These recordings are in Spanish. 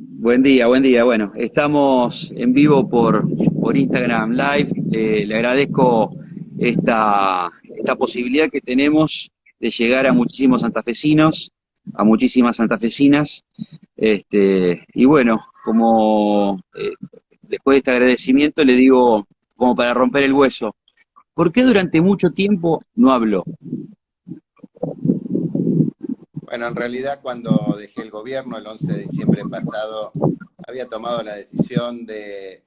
Buen día, buen día. Bueno, estamos en vivo por Instagram Live. Le agradezco esta posibilidad que tenemos de llegar a muchísimos santafesinos, a muchísimas santafesinas. Y bueno, después de este agradecimiento le digo, como para romper el hueso, ¿por qué durante mucho tiempo no habló? Bueno, en realidad cuando dejé el gobierno el 11 de diciembre pasado, había tomado la decisión de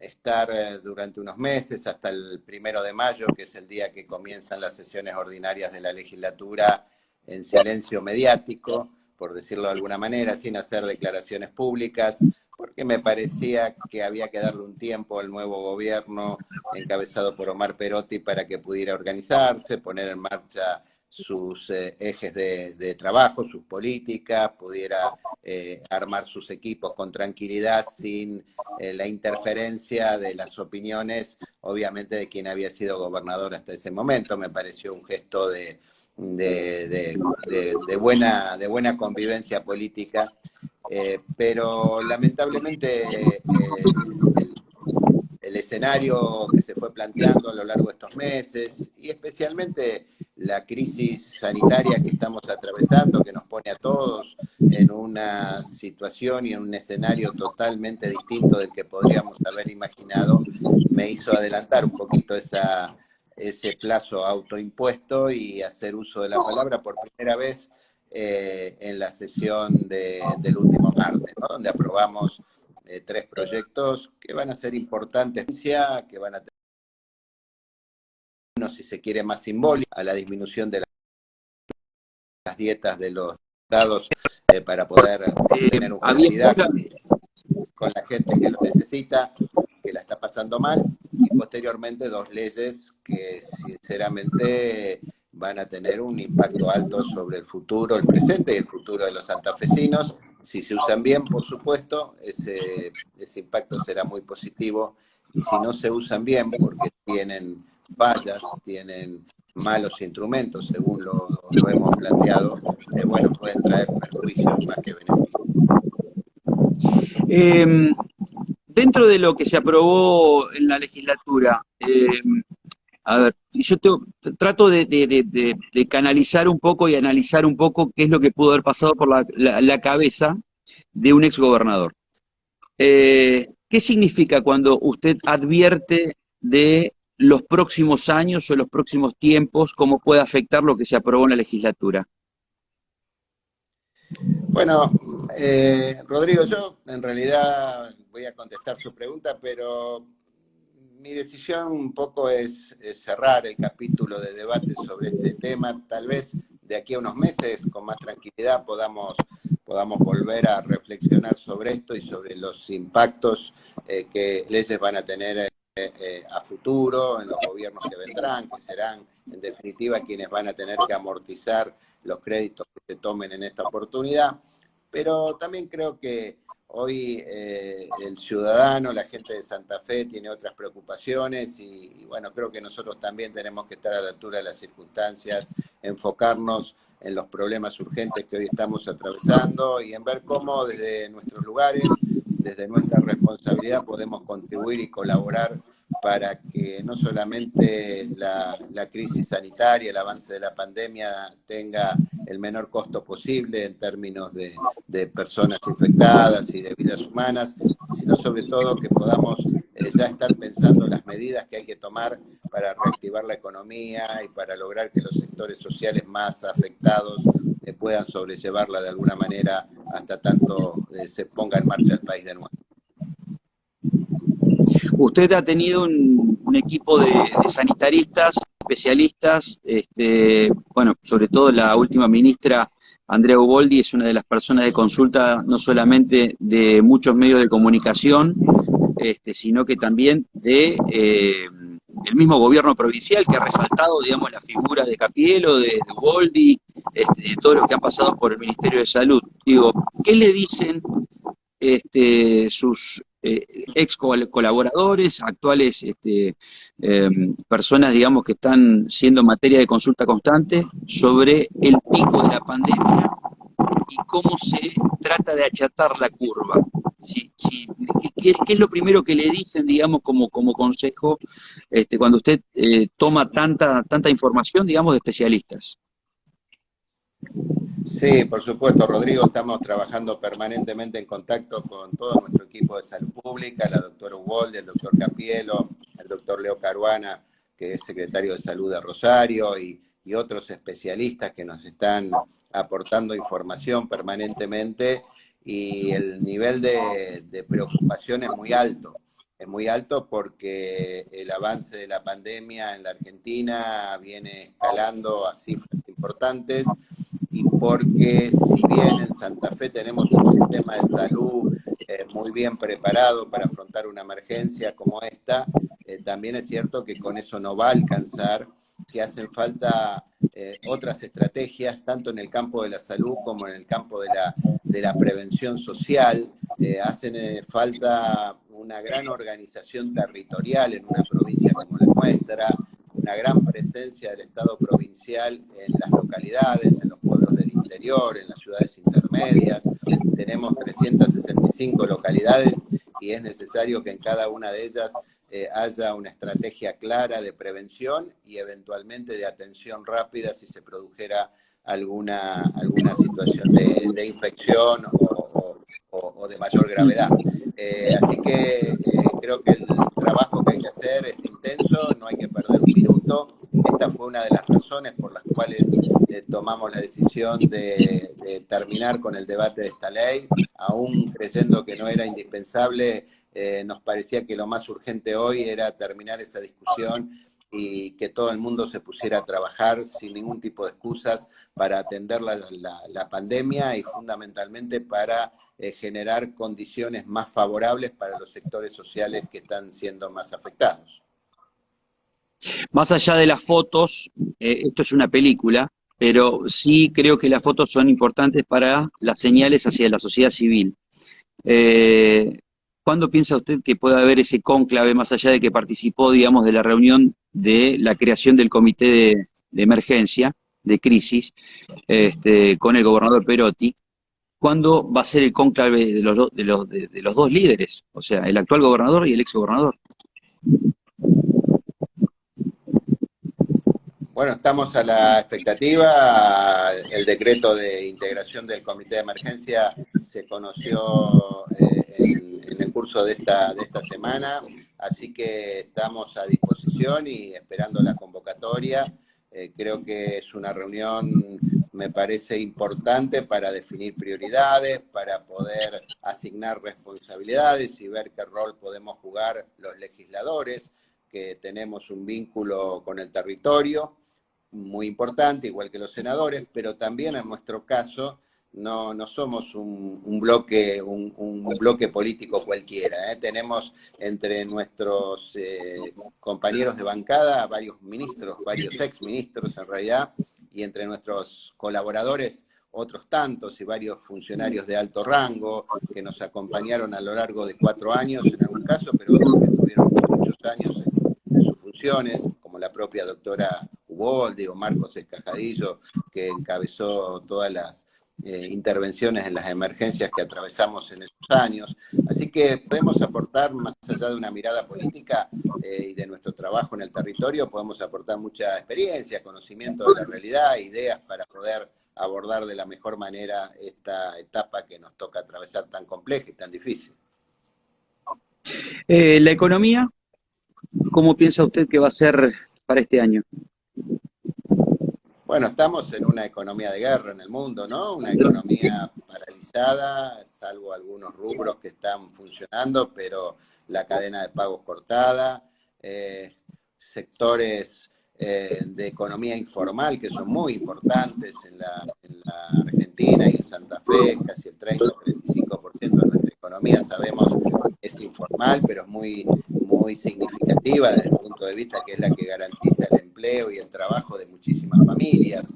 estar durante unos meses, hasta el 1 de mayo, que es el día que comienzan las sesiones ordinarias de la legislatura, en silencio mediático, por decirlo de alguna manera, sin hacer declaraciones públicas, porque me parecía que había que darle un tiempo al nuevo gobierno encabezado por Omar Perotti para que pudiera organizarse, poner en marcha sus ejes de trabajo, sus políticas, pudiera armar sus equipos con tranquilidad, sin la interferencia de las opiniones, obviamente, de quien había sido gobernador hasta ese momento. Me pareció un gesto de buena convivencia política, pero lamentablemente el escenario que se fue planteando a lo largo de estos meses y especialmente la crisis sanitaria que estamos atravesando, que nos pone a todos en una situación y en un escenario totalmente distinto del que podríamos haber imaginado, me hizo adelantar un poquito ese plazo autoimpuesto y hacer uso de la palabra por primera vez en la sesión del último martes, ¿no? Donde aprobamos 3 proyectos que van a ser importantes, que van a tener, uno, si se quiere, más simbólico, a la disminución de las dietas de los dados para poder tener una Había realidad mucha, con la gente que lo necesita, que la está pasando mal, y posteriormente 2 leyes que sinceramente van a tener un impacto alto sobre el futuro, el presente y el futuro de los santafesinos. Si se usan bien, por supuesto, ese impacto será muy positivo, y si no se usan bien, porque tienen fallas, tienen malos instrumentos, según lo hemos planteado, bueno, pueden traer perjuicios más que beneficios. eh, dentro de lo que se aprobó en la legislatura, a ver, trato de canalizar un poco y analizar un poco qué es lo que pudo haber pasado por la cabeza de un exgobernador. ¿Qué significa cuando usted advierte de los próximos años o los próximos tiempos, cómo puede afectar lo que se aprobó en la legislatura? Bueno, Rodrigo, yo en realidad voy a contestar su pregunta, pero mi decisión un poco es cerrar el capítulo de debate sobre este tema. Tal vez de aquí a unos meses, con más tranquilidad, podamos volver a reflexionar sobre esto y sobre los impactos que leyes van a tener a futuro en los gobiernos que vendrán, que serán en definitiva quienes van a tener que amortizar los créditos que se tomen en esta oportunidad. Pero también creo que hoy el ciudadano, la gente de Santa Fe tiene otras preocupaciones y bueno, creo que nosotros también tenemos que estar a la altura de las circunstancias, enfocarnos en los problemas urgentes que hoy estamos atravesando y en ver cómo desde nuestros lugares, desde nuestra responsabilidad, podemos contribuir y colaborar para que no solamente la crisis sanitaria, el avance de la pandemia tenga el menor costo posible en términos de personas infectadas y de vidas humanas, sino sobre todo que podamos ya estar pensando en las medidas que hay que tomar para reactivar la economía y para lograr que los sectores sociales más afectados puedan sobrellevarla de alguna manera hasta tanto se ponga en marcha el país de nuevo. Usted ha tenido un equipo de sanitaristas, especialistas, bueno, sobre todo la última ministra, Andrea Uboldi, es una de las personas de consulta no solamente de muchos medios de comunicación, sino que también del mismo gobierno provincial, que ha resaltado, digamos, la figura de Capielo, de Uboldi, de todos los que han pasado por el Ministerio de Salud. Digo, ¿qué le dicen sus ex colaboradores, actuales personas, digamos, que están siendo materia de consulta constante sobre el pico de la pandemia y cómo se trata de achatar la curva. ¿Qué es lo primero que le dicen, digamos, como consejo cuando usted toma tanta información, digamos, de especialistas? Sí, por supuesto, Rodrigo, estamos trabajando permanentemente en contacto con todo nuestro equipo de salud pública, la doctora Ubolde, el doctor Capielo, el doctor Leo Caruana, que es secretario de Salud de Rosario, y otros especialistas que nos están aportando información permanentemente, y el nivel de preocupación es muy alto. Es muy alto porque el avance de la pandemia en la Argentina viene escalando a cifras importantes, y porque si bien en Santa Fe tenemos un sistema de salud muy bien preparado para afrontar una emergencia como esta, también es cierto que con eso no va a alcanzar, que hacen falta otras estrategias, tanto en el campo de la salud como en el campo de la prevención social. Hacen falta una gran organización territorial en una provincia como la nuestra, una gran presencia del Estado provincial en las localidades, en los pueblos del interior, en las ciudades intermedias. Tenemos 365 localidades y es necesario que en cada una de ellas haya una estrategia clara de prevención y eventualmente de atención rápida si se produjera alguna situación de infección o de mayor gravedad. Así que creo que el trabajo que hay que hacer es intenso, no hay que perder un minuto. Esta fue una de las razones por las cuales tomamos la decisión de terminar con el debate de esta ley, aún creyendo que no era indispensable. Nos parecía que lo más urgente hoy era terminar esa discusión y que todo el mundo se pusiera a trabajar sin ningún tipo de excusas para atender la pandemia y fundamentalmente para generar condiciones más favorables para los sectores sociales que están siendo más afectados. Más allá de las fotos, esto es una película, pero sí creo que las fotos son importantes para las señales hacia la sociedad civil. ¿Cuándo piensa usted que pueda haber ese cónclave, más allá de que participó, digamos, de la reunión de la creación del comité de emergencia, de crisis, con el gobernador Perotti? ¿Cuándo va a ser el cónclave de los dos líderes? O sea, el actual gobernador y el ex gobernador. Bueno, estamos a la expectativa. El decreto de integración del comité de emergencia se conoció en el curso de esta semana, así que estamos a disposición y esperando la convocatoria. Creo que es una reunión, me parece importante para definir prioridades, para poder asignar responsabilidades y ver qué rol podemos jugar los legisladores, que tenemos un vínculo con el territorio muy importante, igual que los senadores, pero también en nuestro caso no somos un bloque político cualquiera. Tenemos entre nuestros compañeros de bancada varios ministros, varios exministros en realidad, y entre nuestros colaboradores otros tantos y varios funcionarios de alto rango que nos acompañaron a lo largo de 4 años en algún caso, pero otros que estuvieron muchos años en sus funciones, como la propia doctora Ubolde o Marcos Escajadillo, que encabezó todas las intervenciones en las emergencias que atravesamos en esos años. Así que podemos aportar, más allá de una mirada política y de nuestro trabajo en el territorio, podemos aportar mucha experiencia, conocimiento de la realidad, ideas para poder abordar de la mejor manera esta etapa que nos toca atravesar tan compleja y tan difícil. La economía, ¿cómo piensa usted que va a ser para este año? Bueno, estamos en una economía de guerra en el mundo, ¿no? Una economía paralizada, salvo algunos rubros que están funcionando, pero la cadena de pagos cortada, sectores de economía informal que son muy importantes en la Argentina y en Santa Fe, casi el 30-35% de nuestra economía, sabemos, es informal, pero es muy significativa desde el punto de vista que es la que garantiza el empleo y el trabajo de muchísimas familias.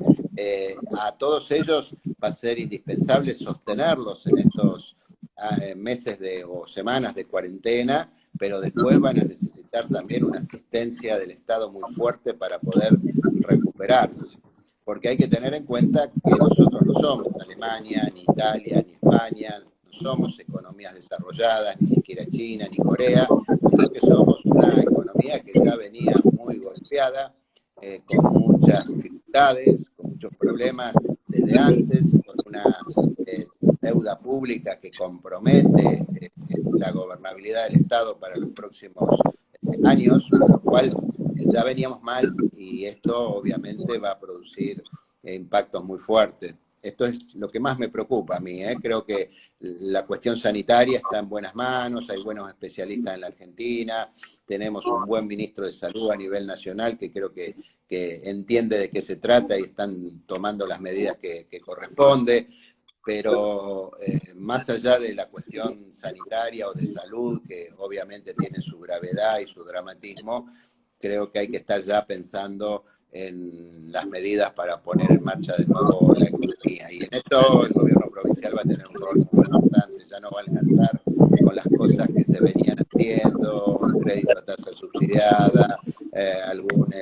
A todos ellos va a ser indispensable sostenerlos en estos meses o semanas de cuarentena, pero después van a necesitar también una asistencia del Estado muy fuerte para poder recuperarse. Porque hay que tener en cuenta que nosotros no somos Alemania. Alemania, ni Italia, ni España, no somos economías desarrolladas, ni siquiera China, ni Corea, sino que somos una economía que ya venía muy golpeada, con muchas dificultades, con muchos problemas desde antes, con una deuda pública que compromete la gobernabilidad del Estado para los próximos años, con lo cual ya veníamos mal y esto obviamente va a producir impactos muy fuertes. Esto es lo que más me preocupa a mí. Creo que la cuestión sanitaria está en buenas manos, hay buenos especialistas en la Argentina, tenemos un buen ministro de Salud a nivel nacional que creo que entiende de qué se trata y están tomando las medidas que corresponde. Pero más allá de la cuestión sanitaria o de salud, que obviamente tiene su gravedad y su dramatismo, creo que hay que estar ya pensando en las medidas para poner en marcha de nuevo la economía. Y en eso el gobierno provincial va a tener un rol muy importante, ya no va a alcanzar con las cosas que se venían haciendo, crédito a tasa subsidiada, alguna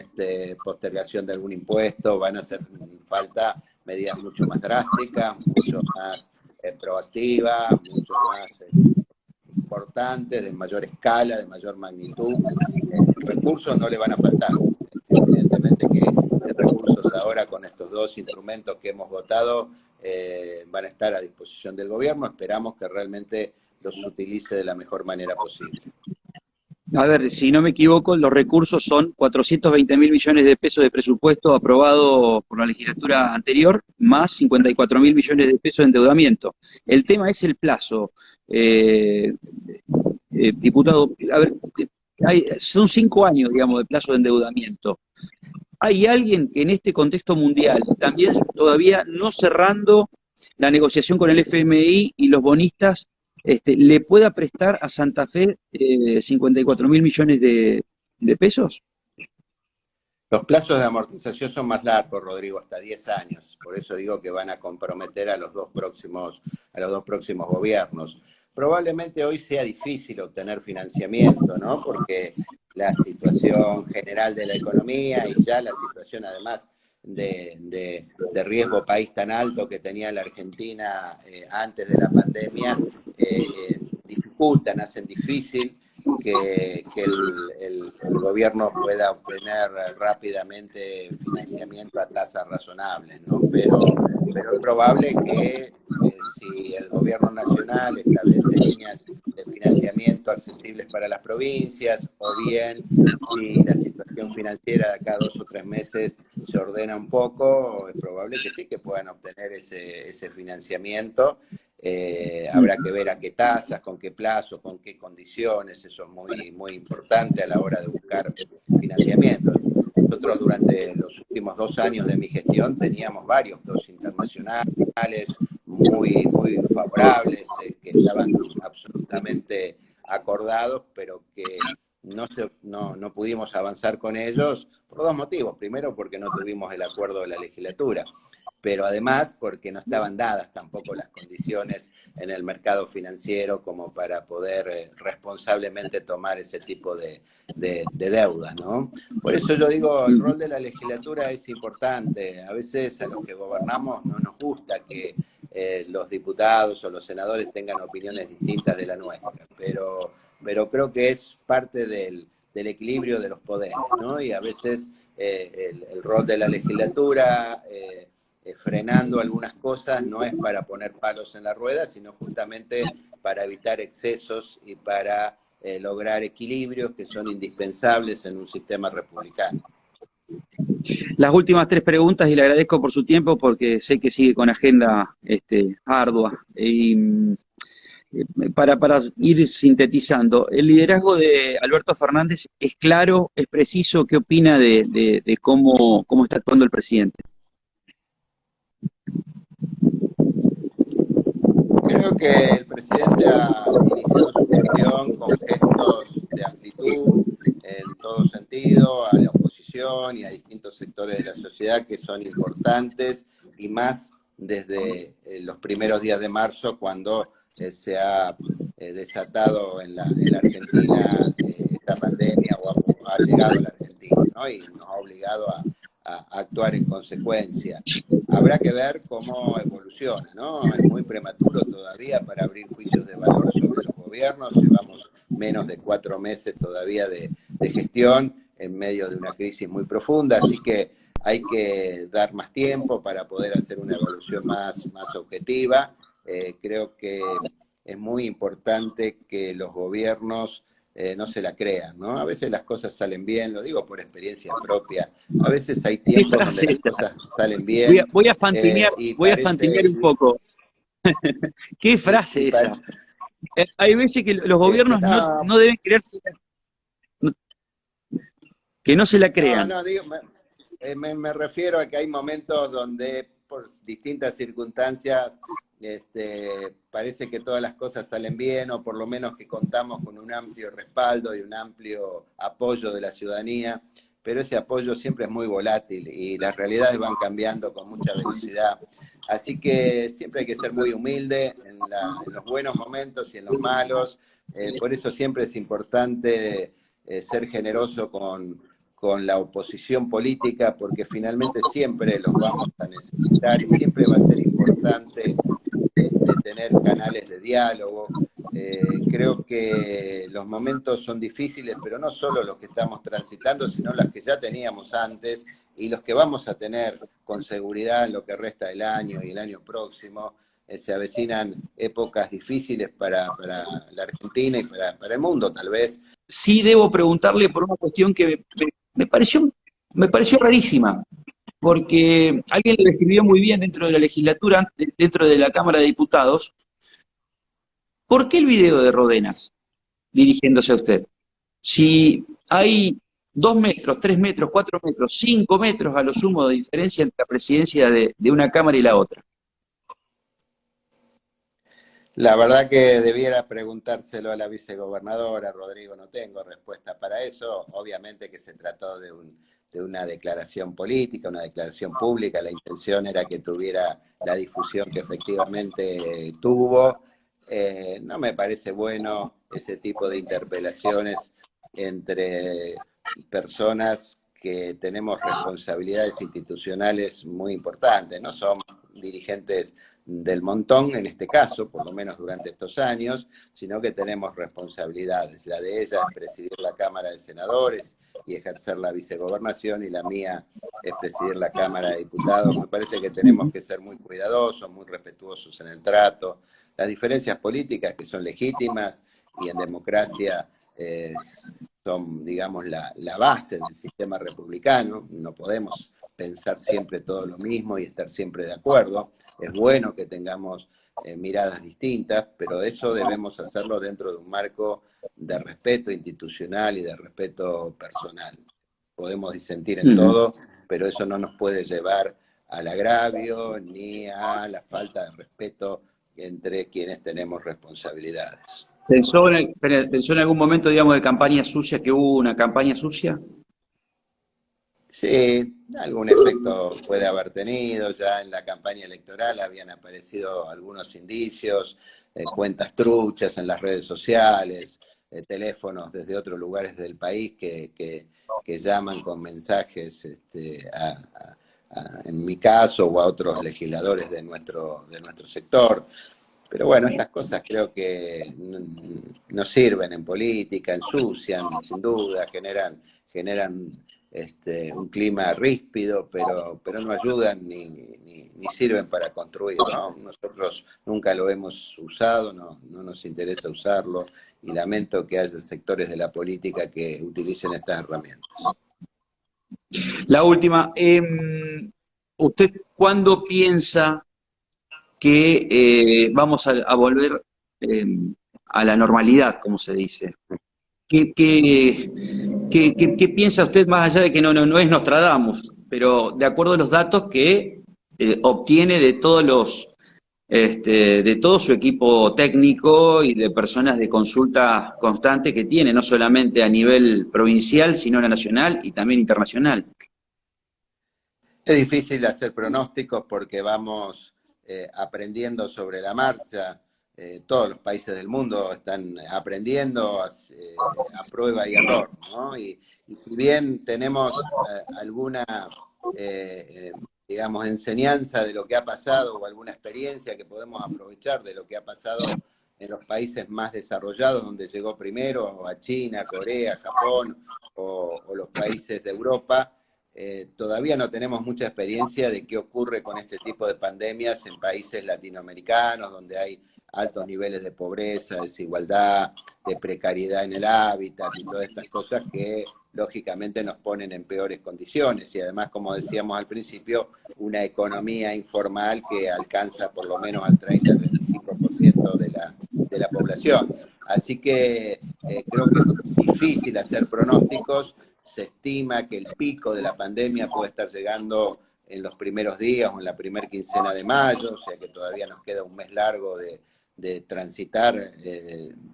postergación de algún impuesto, van a hacer falta medidas mucho más drásticas, mucho más proactivas, mucho más importantes, de mayor escala, de mayor magnitud. Recursos no le van a faltar. Evidentemente que recursos ahora con estos dos instrumentos que hemos votado van a estar a disposición del gobierno. Esperamos que realmente los utilice de la mejor manera posible. A ver, si no me equivoco, los recursos son 420.000 millones de pesos de presupuesto aprobado por la legislatura anterior, más 54.000 millones de pesos de endeudamiento. El tema es el plazo. Diputado, a ver, son 5 años, digamos, de plazo de endeudamiento. ¿Hay alguien que en este contexto mundial, también todavía no cerrando la negociación con el FMI y los bonistas, le pueda prestar a Santa Fe 54.000 millones de pesos? Los plazos de amortización son más largos, Rodrigo, hasta 10 años. Por eso digo que van a comprometer a los dos próximos gobiernos. Probablemente hoy sea difícil obtener financiamiento, ¿no? Porque la situación general de la economía y ya la situación además de riesgo país tan alto que tenía la Argentina antes de la pandemia, dificultan, hacen difícil que el gobierno pueda obtener rápidamente financiamiento a tasas razonables, ¿no? Pero es probable que si el gobierno nacional establece líneas de financiamiento accesibles para las provincias, o bien si la situación financiera de acá 2 o 3 meses se ordena un poco, es probable que sí que puedan obtener ese financiamiento. Habrá que ver a qué tasas, con qué plazo, con qué condiciones, eso es muy, muy importante a la hora de buscar financiamiento. Nosotros durante los últimos 2 años de mi gestión teníamos varios plazos internacionales muy, muy favorables, que estaban absolutamente acordados, pero que no pudimos avanzar con ellos por 2 motivos. Primero, porque no tuvimos el acuerdo de la legislatura, pero además porque no estaban dadas tampoco las condiciones en el mercado financiero como para poder responsablemente tomar ese tipo de deudas, ¿no? Por eso yo digo, el rol de la legislatura es importante. A veces a los que gobernamos no nos gusta que los diputados o los senadores tengan opiniones distintas de la nuestra, pero creo que es parte del equilibrio de los poderes, ¿no? Y a veces el rol de la legislatura, frenando algunas cosas, no es para poner palos en la rueda, sino justamente para evitar excesos y para lograr equilibrios que son indispensables en un sistema republicano. Las últimas 3 preguntas, y le agradezco por su tiempo porque sé que sigue con agenda ardua. Para ir sintetizando, el liderazgo de Alberto Fernández es claro, es preciso. ¿Qué opina de cómo está actuando el presidente? Creo que el presidente ha iniciado su gestión con gestos de amplitud en todo sentido a la oposición y a distintos sectores de la sociedad que son importantes, y más desde los primeros días de marzo, cuando se ha desatado en la Argentina esta pandemia, o ha llegado a la Argentina, ¿no? Y nos ha obligado a a actuar en consecuencia. Habrá que ver cómo evoluciona, ¿no? Es muy prematuro todavía para abrir juicios de valor sobre los gobiernos. Llevamos menos de 4 meses todavía de gestión en medio de una crisis muy profunda, así que hay que dar más tiempo para poder hacer una evaluación más objetiva. Creo que es muy importante que los gobiernos no se la crean, ¿no? A veces las cosas salen bien, lo digo por experiencia propia. A veces hay ¿Qué tiempos donde frase las esa? cosas salen bien y Voy a fantinear parece... un poco. ¿Qué Y, y frase esa? pa- Hay veces que los gobiernos no, no deben creerse, que no se la crean. no, digo, me refiero a que hay momentos donde por distintas circunstancias parece que todas las cosas salen bien o por lo menos que contamos con un amplio respaldo y un amplio apoyo de la ciudadanía, pero ese apoyo siempre es muy volátil y las realidades van cambiando con mucha velocidad. Así que siempre hay que ser muy humilde en los buenos momentos y en los malos. Por eso siempre es importante ser generoso con la oposición política, porque finalmente siempre los vamos a necesitar y siempre va a ser importante tener canales de diálogo. Creo que los momentos son difíciles, pero no solo los que estamos transitando, sino los que ya teníamos antes y los que vamos a tener con seguridad en lo que resta del año y el año próximo. Se avecinan épocas difíciles para la Argentina y para el mundo, tal vez. Sí debo preguntarle por una cuestión que me pareció rarísima, porque alguien lo describió muy bien dentro de la legislatura, dentro de la Cámara de Diputados. ¿Por qué el video de Rodenas dirigiéndose a usted? Si hay 2 metros, 3 metros, 4 metros, 5 metros a lo sumo de diferencia entre la presidencia de una Cámara y la otra. La verdad que debiera preguntárselo a la vicegobernadora, Rodrigo, no tengo respuesta para eso. Obviamente que se trató de una declaración política, una declaración pública. La intención era que tuviera la difusión que efectivamente tuvo. No me parece bueno ese tipo de interpelaciones entre personas que tenemos responsabilidades institucionales muy importantes. No somos dirigentes del montón, en este caso, por lo menos durante estos años, sino que tenemos responsabilidades. La de ella es presidir la Cámara de Senadores y ejercer la vicegobernación, y la mía es presidir la Cámara de Diputados. Me parece que tenemos que ser muy cuidadosos, muy respetuosos en el trato. Las diferencias políticas, que son legítimas y en democracia son, digamos, la base del sistema republicano. No podemos pensar siempre todo lo mismo y estar siempre de acuerdo. Es bueno que tengamos miradas distintas, pero eso debemos hacerlo dentro de un marco de respeto institucional y de respeto personal. Podemos disentir en todo, pero eso no nos puede llevar al agravio ni a la falta de respeto entre quienes tenemos responsabilidades. ¿Pensó en algún momento, digamos, de campaña sucia, que hubo una campaña sucia? Sí, algún efecto puede haber tenido. Ya en la campaña electoral habían aparecido algunos indicios, cuentas truchas en las redes sociales, teléfonos desde otros lugares del país que llaman con mensajes en mi caso o a otros legisladores de nuestro sector. Pero bueno, estas cosas creo que no sirven en política, ensucian, sin duda, generan un clima ríspido, pero no ayudan ni sirven para construir, ¿no? Nosotros nunca lo hemos usado, no nos interesa usarlo, y lamento que haya sectores de la política que utilicen estas herramientas. La última, ¿usted cuándo piensa que vamos a volver a la normalidad, como se dice? ¿Qué piensa usted, más allá de que no es Nostradamus, pero de acuerdo a los datos que obtiene de todos de todo su equipo técnico y de personas de consulta constante que tiene, no solamente a nivel provincial, sino a nacional y también internacional? Es difícil hacer pronósticos porque vamos aprendiendo sobre la marcha. Todos los países del mundo están aprendiendo a prueba y error, ¿no? Y si bien tenemos alguna digamos, enseñanza de lo que ha pasado o alguna experiencia que podemos aprovechar de lo que ha pasado en los países más desarrollados, donde llegó primero, a China, Corea, Japón o los países de Europa. Todavía no tenemos mucha experiencia de qué ocurre con este tipo de pandemias en países latinoamericanos, donde hay altos niveles de pobreza, desigualdad, de precariedad en el hábitat y todas estas cosas que lógicamente nos ponen en peores condiciones. Y además, como decíamos al principio, una economía informal que alcanza por lo menos al 30-35% de la población. Así que creo que es difícil hacer pronósticos. Se estima que el pico de la pandemia puede estar llegando en los primeros días o en la primera quincena de mayo, o sea que todavía nos queda un mes largo de transitar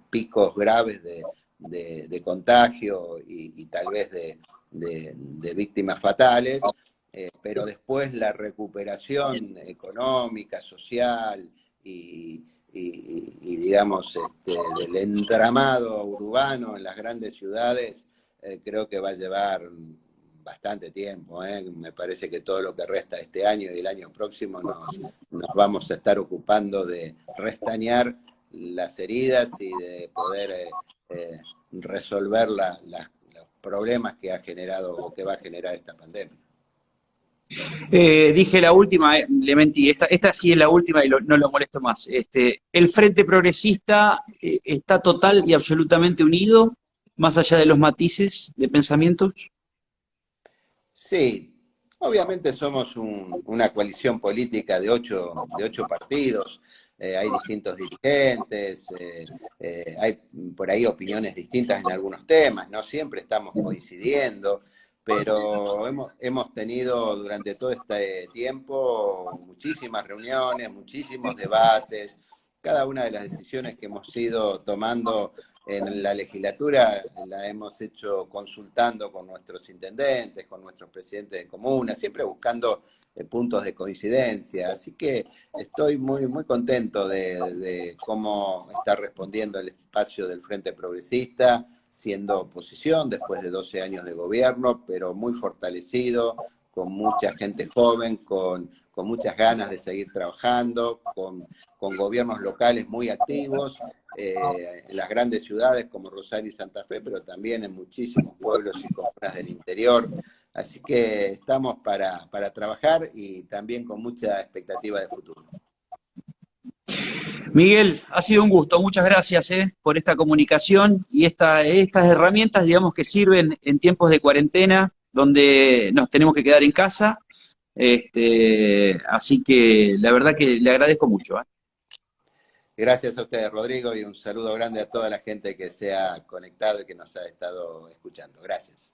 picos graves de contagio y tal vez de víctimas fatales, pero después la recuperación económica, social y digamos, del entramado urbano en las grandes ciudades, creo que va a llevar bastante tiempo. Me parece que todo lo que resta este año y el año próximo nos vamos a estar ocupando de restañar las heridas y de poder resolver los problemas que ha generado o que va a generar esta pandemia. Dije la última, le mentí, esta sí es la última y no lo molesto más. El Frente Progresista está total y absolutamente unido, más allá de los matices de pensamientos. Sí, obviamente somos una coalición política de ocho partidos, hay distintos dirigentes, hay por ahí opiniones distintas en algunos temas, no siempre estamos coincidiendo, pero hemos tenido durante todo este tiempo muchísimas reuniones, muchísimos debates, cada una de las decisiones que hemos ido tomando en la legislatura la hemos hecho consultando con nuestros intendentes, con nuestros presidentes de comunas, siempre buscando puntos de coincidencia. Así que estoy muy contento de cómo está respondiendo el espacio del Frente Progresista, siendo oposición después de 12 años de gobierno, pero muy fortalecido, con mucha gente joven, con muchas ganas de seguir trabajando, con gobiernos locales muy activos, en las grandes ciudades como Rosario y Santa Fe, pero también en muchísimos pueblos y comunas del interior. Así que estamos para trabajar y también con mucha expectativa de futuro. Miguel, ha sido un gusto, muchas gracias por esta comunicación y estas herramientas, digamos, que sirven en tiempos de cuarentena, donde nos tenemos que quedar en casa. Así que la verdad que le agradezco mucho. Gracias a ustedes, Rodrigo, y un saludo grande a toda la gente que se ha conectado y que nos ha estado escuchando. Gracias.